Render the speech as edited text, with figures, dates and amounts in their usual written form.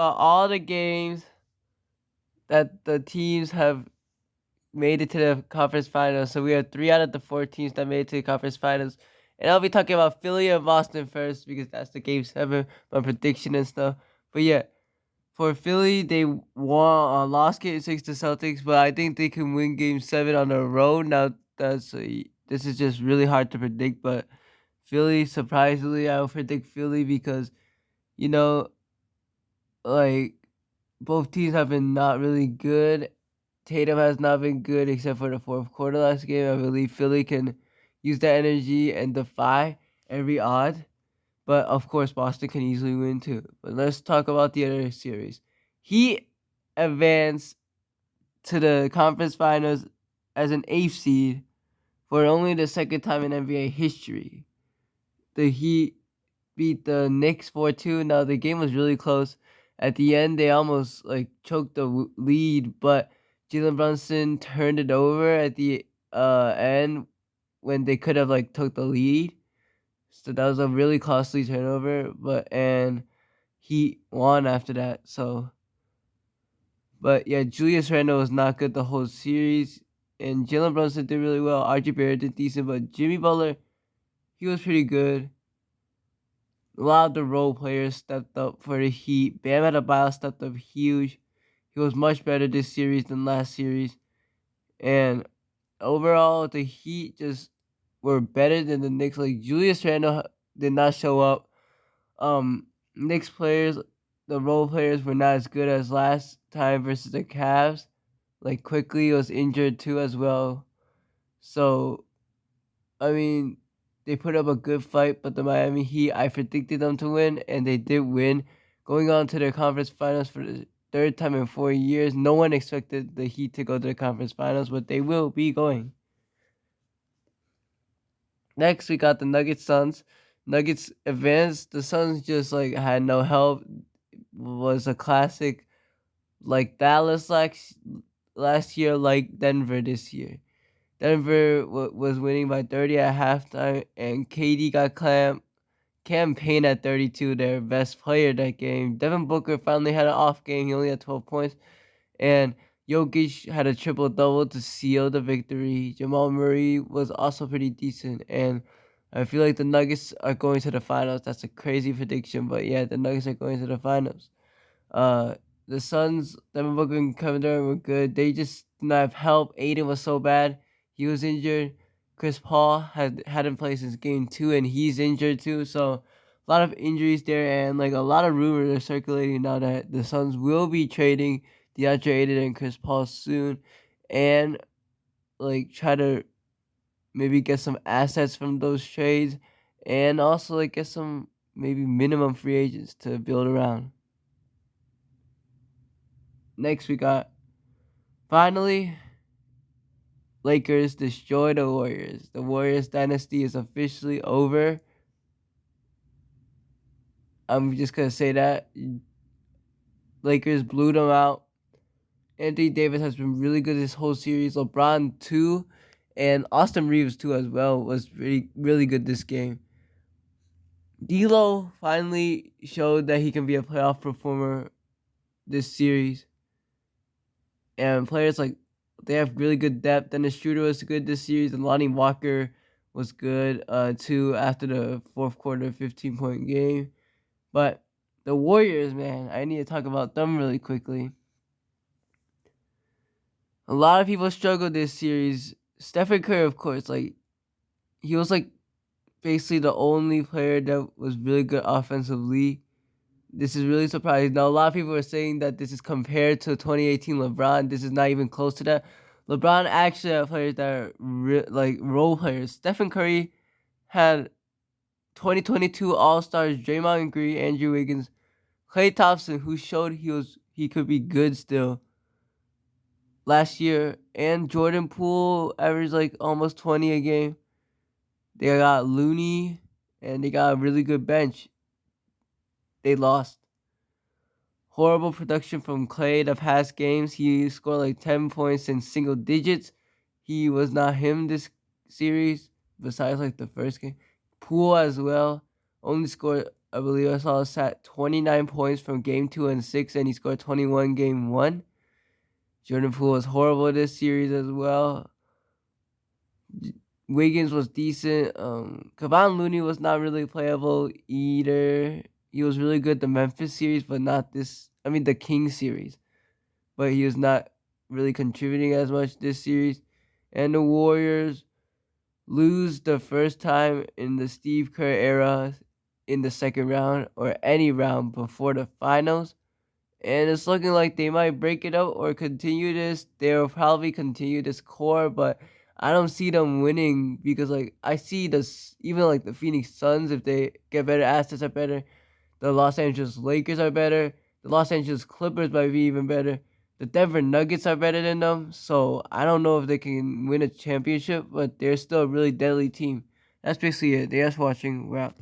all the games that the teams have made it to the conference finals. So we have 3 out of the 4 teams that made it to the conference finals. And I'll be talking about Philly and Boston first because that's the game 7, my prediction and stuff. But yeah, for Philly, they lost game 6 to Celtics, but I think they can win game 7 on the road. Now this is just really hard to predict, but Philly, surprisingly, I will predict Philly because you know, like both teams have been not really good. Tatum has not been good except for the fourth quarter last game. I believe Philly can use that energy and defy every odd. But of course, Boston can easily win too. But let's talk about the other series. He advanced to the conference finals as an 8th seed for only the second time in NBA history. The Heat beat the Knicks 4-2. Now the game was really close. At the end, they almost choked the lead, but Jalen Brunson turned it over at the end when they could have took the lead. So that was a really costly turnover, and he won after that. So, but yeah, Julius Randle was not good the whole series, and Jalen Brunson did really well. RJ Barrett did decent, but Jimmy Butler, he was pretty good. A lot of the role players stepped up for the Heat. Bam Adebayo stepped up huge. He was much better this series than last series, and overall, the Heat just were better than the Knicks. Like Julius Randle did not show up. Knicks players, the role players were not as good as last time versus the Cavs. Like Quickly was injured too as well. So I mean, they put up a good fight, but the Miami Heat, I predicted them to win, and they did win. Going on to the conference finals for the third time in 4 years. No one expected the Heat to go to the conference finals, but they will be going. Next, we got the Nuggets Suns. Nuggets advanced. The Suns just had no help. Was a classic like Dallas last year, like Denver this year. Denver was winning by 30 at halftime, and KD got campaign at 32, their best player that game. Devin Booker finally had an off game. He only had 12 points, and Jokic had a triple-double to seal the victory. Jamal Murray was also pretty decent, and I feel like the Nuggets are going to the finals. That's a crazy prediction, but yeah, the Nuggets are going to the finals. Uh, the Suns, Devin Booker and Kevin Durant were good. They just did not have help. Aiden was so bad. He was injured. Chris Paul hadn't played since game 2, and he's injured too. So a lot of injuries there, and a lot of rumors are circulating now that the Suns will be trading DeAndre Ayton and Chris Paul soon, and try to maybe get some assets from those trades, and also get some maybe minimum free agents to build around. Next, we got finally Lakers destroy the Warriors. The Warriors dynasty is officially over. I'm just gonna say that Lakers blew them out. Anthony Davis has been really good this whole series. LeBron too, and Austin Reeves too as well was really good this game. D'Lo finally showed that he can be a playoff performer this series, and players they have really good depth. Dennis Schroeder was good this series, and Lonnie Walker was good too after the fourth quarter 15-point game. But the Warriors, man, I need to talk about them really quickly. A lot of people struggled this series. Stephen Curry, of course, he was basically the only player that was really good offensively. This is really surprising. Now, a lot of people are saying that this is compared to 2018 LeBron. This is not even close to that. LeBron actually had players that are role players. Stephen Curry had 2022 All-Stars Draymond Green, Andrew Wiggins, Klay Thompson, who showed he could be good still last year, and Jordan Poole averaged almost 20 a game. They got Looney, and they got a really good bench. They lost. Horrible production from Klay the past games. He scored 10 points in single digits. He was not him this series, besides the first game. Poole as well only scored I believe I saw sat 29 points from game 2 and 6, and he scored 21 game 1. Jordan Poole was horrible this series as well. Wiggins was decent. Kevon Looney was not really playable either. He was really good the Memphis series, but not this. I mean, the Kings series. But he was not really contributing as much this series. And the Warriors lose the first time in the Steve Kerr era in the second round or any round before the finals. And it's looking like they might break it up or continue this. They'll probably continue this core, but I don't see them winning because, like, I see this even like the Phoenix Suns, if they get better assets, are better. The Los Angeles Lakers are better. The Los Angeles Clippers might be even better. The Denver Nuggets are better than them. So I don't know if they can win a championship, but they're still a really deadly team. That's basically it. Thanks for watching. We're out.